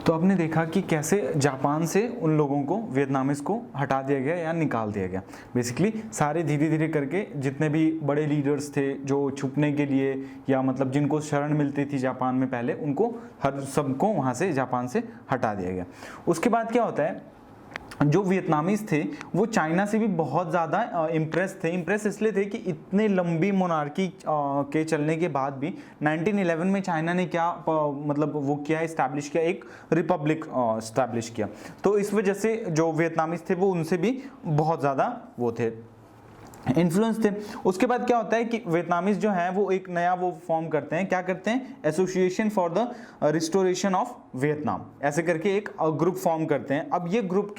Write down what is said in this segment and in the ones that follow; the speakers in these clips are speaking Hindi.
तो आपने देखा कि कैसे जापान से उन लोगों को, वियतनामीज को हटा दिया गया या निकाल दिया गया। बेसिकली सारे धीरे धीरे करके जितने भी बड़े लीडर्स थे जो छुपने के लिए या मतलब जिनको शरण मिलती थी जापान में पहले, उनको हर सबको वहाँ से जापान से हटा दिया गया। उसके बाद क्या होता है, जो वियतनामीज थे वो चाइना से भी बहुत ज़्यादा इम्प्रेस थे। इम्प्रेस इसलिए थे कि इतने लंबी मोनार्की के चलने के बाद भी 1911 में चाइना ने क्या मतलब वो किया, इस्टेब्लिश किया, एक रिपब्लिक इस्टेब्लिश किया। तो इस वजह से जो वियतनामीज थे वो उनसे भी बहुत ज़्यादा वो थे, इन्फ्लुएंस थे। उसके बाद क्या होता है कि वियतनामीज जो हैं वो एक नया वो फॉर्म करते हैं, क्या करते हैं, association for the restoration of Vietnam, ऐसे करके एक ग्रुप फॉर्म करते हैं। अब ये ग्रुप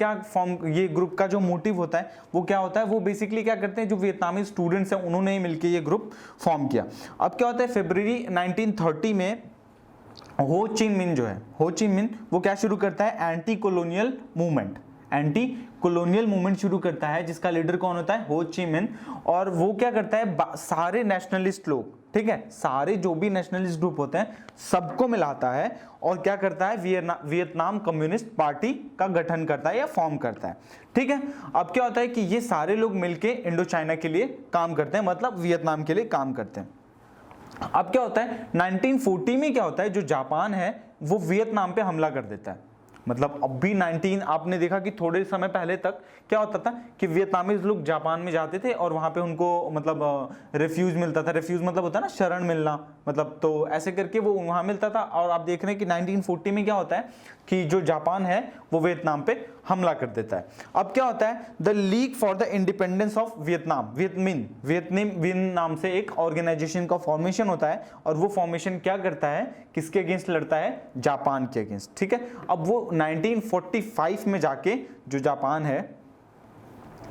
ये ग्रुप का जो मोटिव होता है वो क्या होता है, वो बेसिकली क्या करते हैं, जो वियतनामी स्टूडेंट्स हैं उन्होंने ही मिलकर ये ग्रुप फॉर्म किया। अब क्या होता है, फरवरी 1930 में हो ची मिन जो है, हो ची मिन वो क्या शुरू करता है, anti colonial movement, anti colonial movement शुरू करता है, जिसका लीडर कौन होता है, हो ची मिन। और वो क्या करता है, सारे नेशनलिस्ट लोग, ठीक है, सारे जो भी नेशनलिस्ट ग्रुप होते हैं सबको मिलाता है और क्या करता है, वियतनाम कम्युनिस्ट पार्टी का गठन करता है या फॉर्म करता है, ठीक है। अब क्या होता है कि ये सारे लोग मिलके इंडो चाइना के लिए काम करते हैं, मतलब वियतनाम के लिए काम करते हैं। अब क्या होता है, 1940 में क्या होता है, जो जापान है वो वियतनाम पे हमला कर देता है। मतलब अब भी आपने देखा कि थोड़े समय पहले तक क्या होता था कि वियतनामीज लोग जापान में जाते थे और वहां पे उनको मतलब रिफ्यूज मिलता था। रिफ्यूज मतलब होता है ना शरण मिलना, मतलब तो ऐसे करके वो वहां मिलता था। और आप देख रहे हैं कि 1940 में क्या होता है कि जो जापान है वो वियतनाम पे हमला कर देता है। अब क्या होता है, the league for the independence of Vietnam, Vietnam नाम से एक ऑर्गेनाइजेशन का फॉर्मेशन होता है और वो फॉर्मेशन क्या करता है, किसके अगेंस्ट लड़ता है, जापान के अगेंस्ट, ठीक है। अब वो 1945 में जाके जो जापान है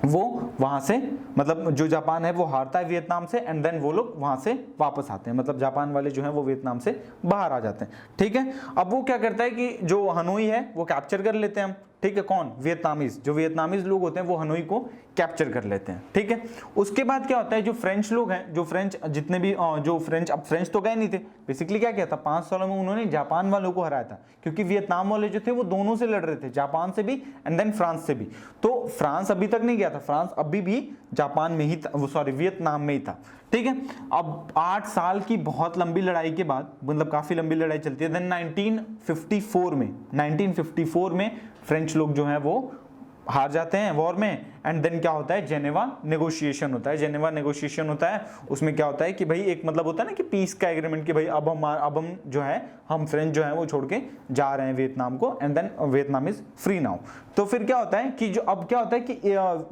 वो वहां से, मतलब जो जापान है वो हारता है वियतनाम से, एंड देन वो लोग वहां से वापस आते हैं, मतलब जापान वाले जो हैं वो वियतनाम से बाहर आ जाते हैं, ठीक है। अब वो क्या करता है कि जो हनोई है वो कैप्चर कर लेते हैं हम, ठीक है, कौन, वियतनामीज, जो वियतनामीज लोग होते हैं वो हनोई को कैप्चर कर लेते हैं, ठीक है। उसके बाद क्या होता है, जो फ्रेंच लोग हैं, जो फ्रेंच जितने भी जो फ्रेंच, अब फ्रेंच तो गए नहीं थे, बेसिकली क्या किया था, 5 सालों में उन्होंने जापान वालों को हराया था, क्योंकि वियतनाम वाले जो थे वो दोनों से लड़ रहे थे, जापान से भी एंड देन फ्रांस से भी। तो फ्रांस अभी तक नहीं गया था, फ्रांस अभी भी जापान में ही था, वो सॉरी वियतनाम में ही था, ठीक है। अब 8 साल की बहुत लंबी लड़ाई के बाद, मतलब काफी लंबी लड़ाई चलती है, देन 1954 में फ्रेंच लोग जो हैं वो हार जाते हैं वॉर में, एंड देन क्या होता है, जेनेवा नेगोशिएशन होता है। जेनेवा नेगोशिएशन होता है, उसमें क्या होता है कि भाई एक मतलब होता है ना कि पीस का एग्रीमेंट, कि भाई अब हम जो है, हम फ्रेंच जो है वो छोड़ के जा रहे हैं वियतनाम को, and then Vietnam is free now. तो फिर क्या होता है कि जो अब क्या होता है कि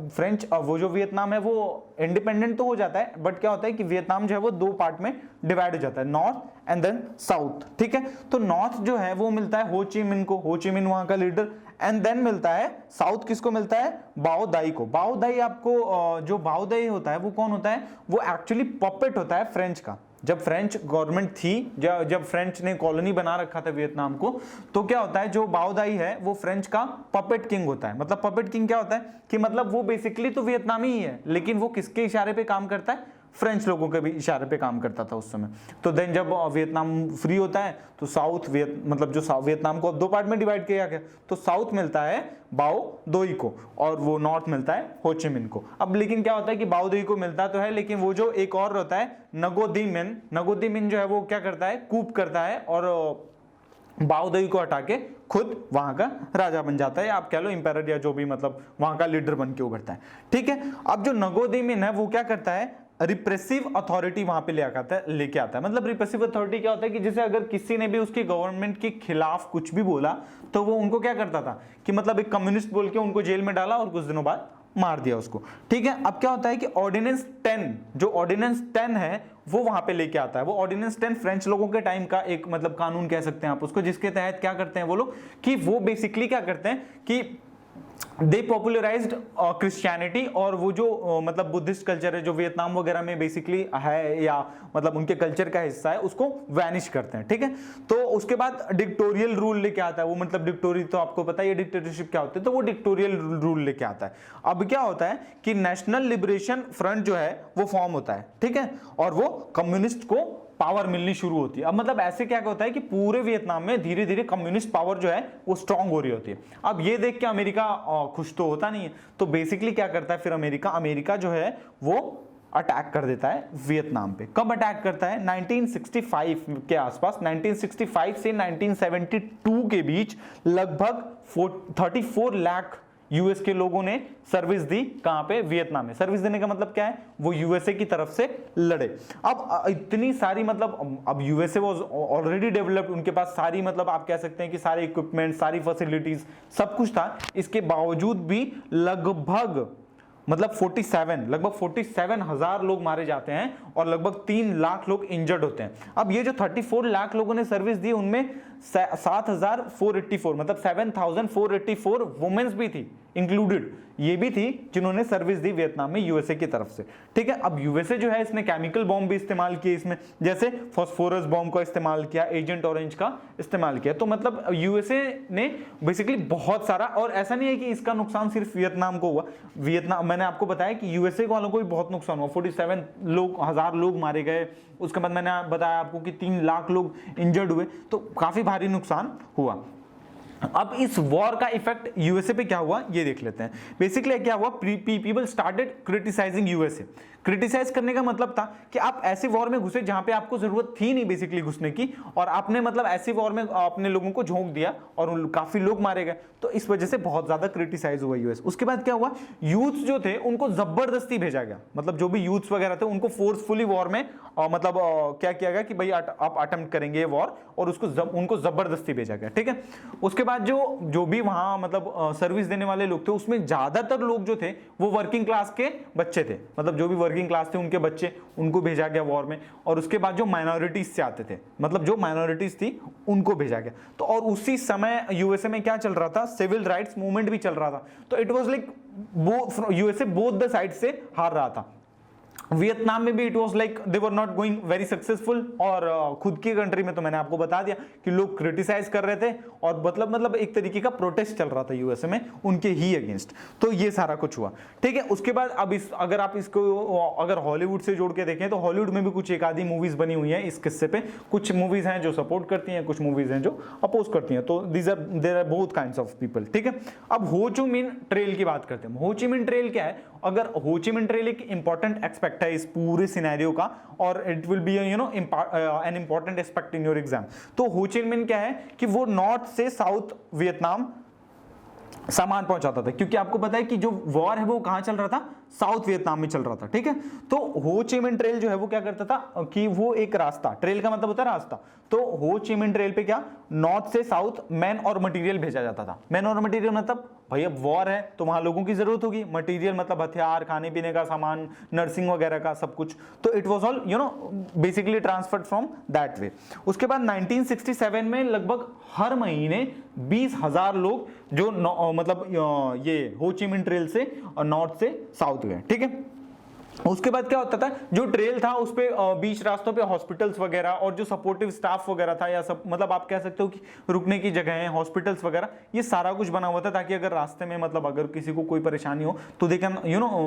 फ्रेंच, वो जो वियतनाम है वो इंडिपेंडेंट तो हो जाता है, बट क्या होता है कि वियतनाम जो है वो 2 पार्ट में डिवाइड हो जाता है, नॉर्थ एंड देन साउथ, ठीक है। तो नॉर्थ जो है वो मिलता है हो ची मिन को, हो ची मिन वहां का लीडर, एंड देन मिलता है साउथ किसको मिलता है, बाओ दाई को। बाओ दाई आपको जो बाओ दाई होता है वो कौन होता है, वो एक्चुअली पपेट होता है फ्रेंच का। जब फ्रेंच गवर्नमेंट थी, जब फ्रेंच ने कॉलोनी बना रखा था वियतनाम को, तो क्या होता है, जो बाओ दाई है वो फ्रेंच का पपेट किंग होता है। मतलब पपेट किंग क्या होता है कि मतलब वो बेसिकली तो वियतनामी ही है, लेकिन वो किसके इशारे पे काम करता है, फ्रेंच लोगों के भी इशारे पे काम करता था उस समय। तो देन जब वियतनाम फ्री होता है तो साउथ मतलब जो वियतनाम को अब 2 पार्ट में डिवाइड किया गया, तो साउथ मिलता है बाओ दोई को और वो नॉर्थ मिलता है हो ची मिन को। अब लेकिन क्या होता है कि बाओ दोई को मिलता तो है, लेकिन वो जो एक और होता है नगो दी मिन जो है वो क्या करता है, कूप करता है और बाओ दोई को हटा के खुद वहां का राजा बन जाता है, आप कह लो इंपेरर या जो भी, मतलब वहां का लीडर बन के उभरता है, ठीक है। अब जो नगो दी मिन है वो क्या करता है, रिप्रेसिव अथॉरिटी वहां पे लेके आता है। मतलब रिप्रेसिव अथॉरिटी क्या होता है कि जैसे अगर किसी ने भी उसकी गवर्नमेंट के खिलाफ कुछ भी बोला तो वो उनको क्या करता था कि मतलब एक कम्युनिस्ट बोल के उनको जेल में डाला और कुछ दिनों बाद मार दिया उसको, ठीक है। अब क्या होता है कि ऑर्डिनेंस 10, जो ऑर्डिनेंस 10 है वो वहां पे लेके आता है। वो ऑर्डिनेंस 10 फ्रेंच लोगों के टाइम का एक मतलब कानून कह सकते हैं आप उसको, जिसके तहत क्या करते हैं वो लोग कि वो बेसिकली क्या करते हैं कि दे पॉपुलराइज्ड क्रिश्चियनिटी, और वो जो मतलब बुद्धिस्ट कल्चर है जो वियतनाम वगैरह में बेसिकली है या मतलब उनके कल्चर का हिस्सा है, उसको वैनिश करते हैं, ठीक है। तो उसके बाद डिक्टोरियल रूल लेके आता है वो, मतलब डिक्टोरी तो आपको पता है डिक्टेटरशिप क्या होती है, तो वो डिक्टोरियल रूल लेके आता है। अब क्या होता है कि नेशनल लिबरेशन फ्रंट जो है वो फॉर्म होता है, ठीक है, और वो कम्युनिस्ट को पावर मिलनी शुरू होती है। अब मतलब ऐसे क्या होता है कि पूरे वियतनाम में धीरे धीरे कम्युनिस्ट पावर जो है वो स्ट्रांग हो रही होती है। अब ये देख के अमेरिका खुश तो होता नहीं है, तो बेसिकली क्या करता है फिर अमेरिका जो है वो अटैक कर देता है वियतनाम पे। कब अटैक करता है? 1965 के आसपास। 1965 से 1972 के बीच लगभग 34 लाख यूएस के लोगों ने सर्विस दी। कहां पे? वियतनाम में। सर्विस देने का मतलब क्या है? वो यूएसए की तरफ से लड़े। अब इतनी सारी मतलब अब यूएसए वाज ऑलरेडी डेवलप्ड, उनके पास सारी मतलब आप कह सकते हैं कि सारे इक्विपमेंट, सारी फैसिलिटीज, सब कुछ था। इसके बावजूद भी लगभग 47,000 लोग मारे जाते हैं और लगभग 3 लाख लोग इंजर्ड होते हैं। अब ये जो 34 लाख लोगों ने सर्विस दी, उनमें 7,484 मतलब 7,484 वुमेन्स भी थी इंक्लूडेड, ये भी थी जिन्होंने सर्विस दी वियतनाम में यूएसए की तरफ से, ठीक है। अब यूएसए जो है इसने केमिकल बॉम्ब भी इस्तेमाल किए इसमें, जैसे फास्फोरस बॉम्ब का इस्तेमाल किया, एजेंट ऑरेंज का इस्तेमाल किया। तो मतलब यूएसए ने बेसिकली बहुत सारा, और ऐसा नहीं है कि इसका नुकसान सिर्फ वियतनाम को हुआ। वियतनाम, मैंने आपको बताया कि यूएसए वालों को भी बहुत नुकसान हुआ, 47,000 लोग मारे गए। उसके बाद मैंने बताया आपको कि 3 लाख लोग इंजर्ड हुए, तो काफी भारी नुकसान हुआ। अब इस वॉर का इफेक्ट यूएसए पे क्या हुआ ये देख लेते हैं। बेसिकली क्या हुआ, people started criticising USA. Criticise करने का मतलब था कि आप ऐसे वॉर में घुसे जहां पे आपको जरूरत थी नहीं बेसिकली घुसने की, और आपने मतलब ऐसे वॉर में अपने लोगों को झोंक दिया और काफी लोग मारे गए, तो इस वजह से बहुत ज्यादा क्रिटिसाइज हुआ यूएस। उसके बाद क्या हुआ, यूथ जो थे उनको जबरदस्ती भेजा गया, मतलब जो भी यूथ्स वगैरह थे उनको फोर्सफुली वॉर में मतलब क्या किया गया कि भाई आप अटेम्प्ट करेंगे वॉर, और उनको जबरदस्ती भेजा गया, ठीक है। उसके बाद जो भी वहां मतलब सर्विस देने वाले लोग थे, उसमें ज्यादातर लोग जो थे वो वर्किंग क्लास के बच्चे थे, मतलब जो भी वर्किंग क्लास थे उनके बच्चे, उनको भेजा गया वॉर में। और उसके बाद जो माइनॉरिटीज से आते थे, मतलब जो माइनॉरिटीज थी उनको भेजा गया। तो और उसी समय यूएसए में क्या चल रहा था, सिविल राइट्स मूवमेंट भी चल रहा था। तो it was like USA both the side से हार रहा था। वियतनाम में भी it was like they were not going very successful, और खुद की कंट्री में तो मैंने आपको बता दिया कि लोग क्रिटिसाइज कर रहे थे, और मतलब एक तरीके का प्रोटेस्ट चल रहा था यूएसए में उनके ही अगेंस्ट। तो ये सारा कुछ हुआ, ठीक है। उसके बाद अब अगर आप इसको अगर हॉलीवुड से जोड़ के देखें तो हॉलीवुड में भी कुछ एक आधी मूवीज बनी हुई है इस किस्से पे। कुछ मूवीज हैं जो सपोर्ट करती हैं, कुछ मूवीज हैं जो अपोज करती हैं। तो there are both kinds of people, ठीक है। अब हो ची मिन ट्रेल की बात करते हैं। हो ची मिन ट्रेल क्या है? अगर हो ची मिन ट्रेल एक इंपॉर्टेंट एस्पेक्ट है इस पूरे सिनेरियो का, और it will be an important aspect in your exam. तो हो ची मिन क्या है कि वो नॉर्थ से साउथ वियतनाम सामान पहुंचाता था, क्योंकि आपको पता है कि जो वॉर है वो कहां चल रहा था, साउथ वियतनाम में चल रहा था, ठीक है। तो हो ची मिन ट्रेल जो है वो क्या करता था कि वो एक रास्ता, ट्रेल का मतलब होता है रास्ता, तो हो ची मिन ट्रेल पे क्या नॉर्थ से साउथ मैन और मटेरियल भेजा जाता था। मैन और मटेरियल मतलब भाई अब वॉर है तो वहां लोगों की जरूरत होगी, मटेरियल मतलब हथियार, खाने पीने का सामान, नर्सिंग वगैरह का सब कुछ। तो it was all basically transferred from that way. उसके बाद 1967 में लगभग हर महीने 20,000 लोग जो मतलब ये हो ची मिन ट्रेल से नॉर्थ से साउथ गए, ठीक है। उसके बाद क्या होता था, जो ट्रेल था उस पे बीच रास्तों पे हॉस्पिटल्स वगैरह और जो सपोर्टिव स्टाफ वगैरह था, या सब मतलब आप कह सकते हो कि रुकने की जगह हॉस्पिटल्स वगैरह, ये सारा कुछ बना हुआ था ताकि अगर रास्ते में मतलब अगर किसी को कोई परेशानी हो तो दे कैन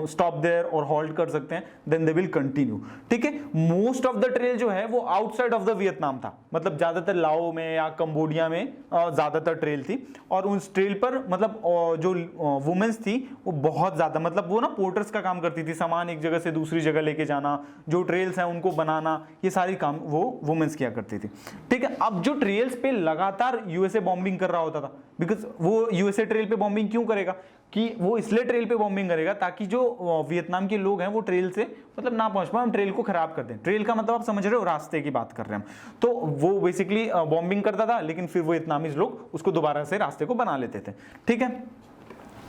स्टॉप देयर और हॉल्ट कर सकते हैं, देन दे विल कंटिन्यू, ठीक है। मोस्ट ऑफ द ट्रेल जो है वो आउटसाइड ऑफ द वियतनाम था, मतलब ज्यादातर लाओ में या कंबोडिया में ज्यादातर ट्रेल थी। और उस ट्रेल पर मतलब जो वुमेन्स थी वो बहुत ज्यादा, मतलब वो ना पोर्टर्स का काम करती थी, सामान एक जगह से दूसरी जगह लेके जाना, जो ट्रेल्स हैं उनको बनाना, ये सारी काम वो वुमेन्स किया करती थी, ठीक है। अब जो ट्रेल्स पे लगातार यूएसए बॉम्बिंग कर रहा होता था, बिकॉज वो यूएसए ट्रेल पे बॉम्बिंग क्यों करेगा कि वो इसलिए ट्रेल पे बॉम्बिंग करेगा ताकि जो वियतनाम के लोग हैं वो ट्रेल से मतलब ना पहुंच पाए, हम ट्रेल को खराब कर दें। ट्रेल का मतलब आप समझ रहे हो, रास्ते की बात कर रहे हैं हम। तो वो बेसिकली बॉम्बिंग करता था, लेकिन फिर वो वियतनामीज लोग उसको दोबारा से रास्ते को बना लेते थे, ठीक है।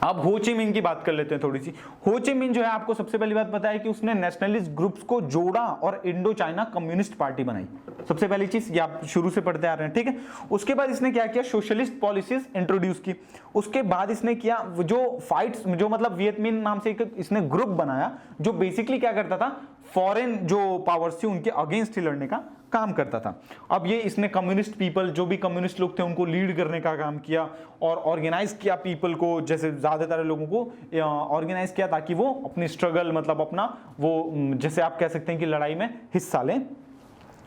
अब हो ची मिन की बात कर लेते हैं थोड़ी सी। हो ची मिन जो है, आपको सबसे पहली बात पता है कि उसने नेशनलिस्ट ग्रुप्स को जोड़ा और इंडो चाइना कम्युनिस्ट पार्टी बनाई। सबसे पहली चीज ये आप शुरू से पढ़ते आ रहे हैं, ठीक है। उसके बाद इसने क्या किया, सोशलिस्ट पॉलिसीज इंट्रोड्यूस की। उसके बाद इसने किया जो फाइट्स, जो मतलब वियत मिन नाम से एक इसने ग्रुप बनाया जो बेसिकली क्या करता था, फॉरेन जो पावर्स थी उनके अगेंस्ट ही लड़ने का काम करता था। अब ये इसने कम्युनिस्ट पीपल, जो भी कम्युनिस्ट लोग थे उनको लीड करने का काम किया और ऑर्गेनाइज किया पीपल को, जैसे ज्यादातर लोगों को ऑर्गेनाइज किया ताकि वो अपनी स्ट्रगल, मतलब अपना वो जैसे आप कह सकते हैं कि लड़ाई में हिस्सा लें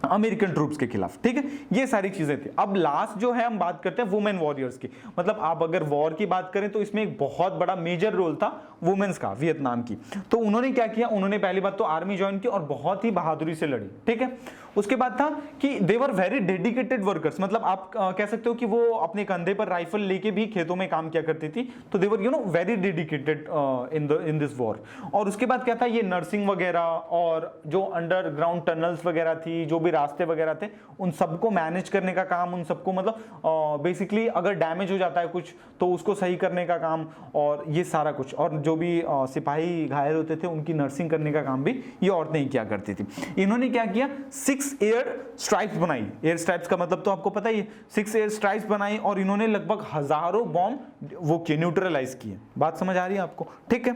अमेरिकन ट्रूप्स के खिलाफ, ठीक है। ये सारी चीजें थी। अब लास्ट जो है हम बात करते हैं वुमेन वॉरियर्स की। मतलब आप अगर वॉर की बात करें तो इसमें एक बहुत बड़ा मेजर रोल था वुमेन्स का, वियतनाम की। तो उन्होंने क्या किया, उन्होंने पहली बात तो आर्मी ज्वाइन की और बहुत ही बहादुरी से लड़ी, ठीक है। उसके बाद था कि दे वर वेरी डेडिकेटेड वर्कर्स, मतलब आप कह सकते हो कि वो अपने कंधे पर राइफल लेके भी खेतों में काम किया करती थी। तो they were very dedicated in this war. और उसके बाद क्या था, ये नर्सिंग वगैरह और जो अंडरग्राउंड टनल्स वगैरह थी, जो भी रास्ते वगैरह थे, उन सबको मैनेज करने का काम, उन सबको मतलब बेसिकली अगर डैमेज हो जाता है कुछ तो उसको सही करने का काम, और ये सारा कुछ, और जो भी सिपाही घायल होते थे उनकी नर्सिंग करने का काम भी ये औरतें ही किया करती थी। इन्होंने क्या किया, 6 एयर स्ट्राइक्स बनाई। एयर स्ट्राइक्स का मतलब तो आपको पता ही है, 6 एयर स्ट्राइक्स बनाई और इन्होंने लगभग हजारों बॉम्ब वो किए, न्यूट्रलाइज किए। बात समझ आ रही है आपको, ठीक है।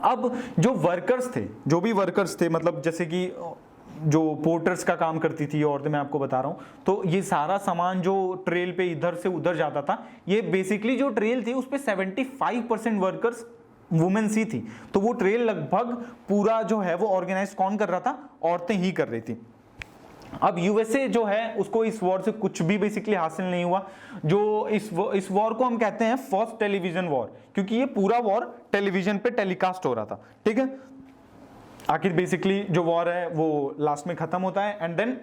अब जो वर्कर्स थे, जो भी वर्कर्स थे, मतलब जैसे कि जो पोर्टर्स का काम करती थी औरतें, मैं आपको बता रहा हूं, तो ये सारा सामान जो ट्रेल पे इधर से उधर जाता था, ये बेसिकली जो ट्रेल थी उस पे 75% वर्कर्स वुमेन्स ही थी। तो वो ट्रेल लगभग पूरा जो है वो ऑर्गेनाइज कौन कर रहा था, औरतें ही कर रही थी। अब यूएसए जो है उसको इस वॉर से कुछ भी बेसिकली हासिल नहीं हुआ। जो इस वॉर को हम कहते हैं फर्स्ट टेलीविजन वॉर, क्योंकि ये पूरा वॉर टेलीविजन पे टेलीकास्ट हो रहा था, ठीक है। आखिर बेसिकली जो वॉर है वो लास्ट में खत्म होता है एंड देन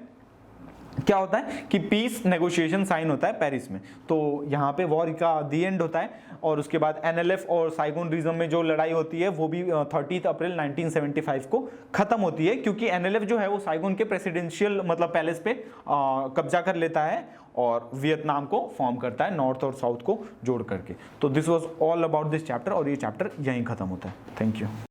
क्या होता है कि पीस नेगोशिएशन साइन होता है पेरिस में। तो यहाँ पे वॉर का दी एंड होता है और उसके बाद एनएलएफ और साइगोन रीजन में जो लड़ाई होती है वो भी 30 अप्रैल 1975 को खत्म होती है, क्योंकि एनएलएफ जो है वो साइगोन के प्रेसिडेंशियल मतलब पैलेस पे कब्जा कर लेता है और वियतनाम को फॉर्म करता है, नॉर्थ और साउथ को जोड़ करके। तो this was all about this chapter, और ये चैप्टर यहीं खत्म होता है। Thank you.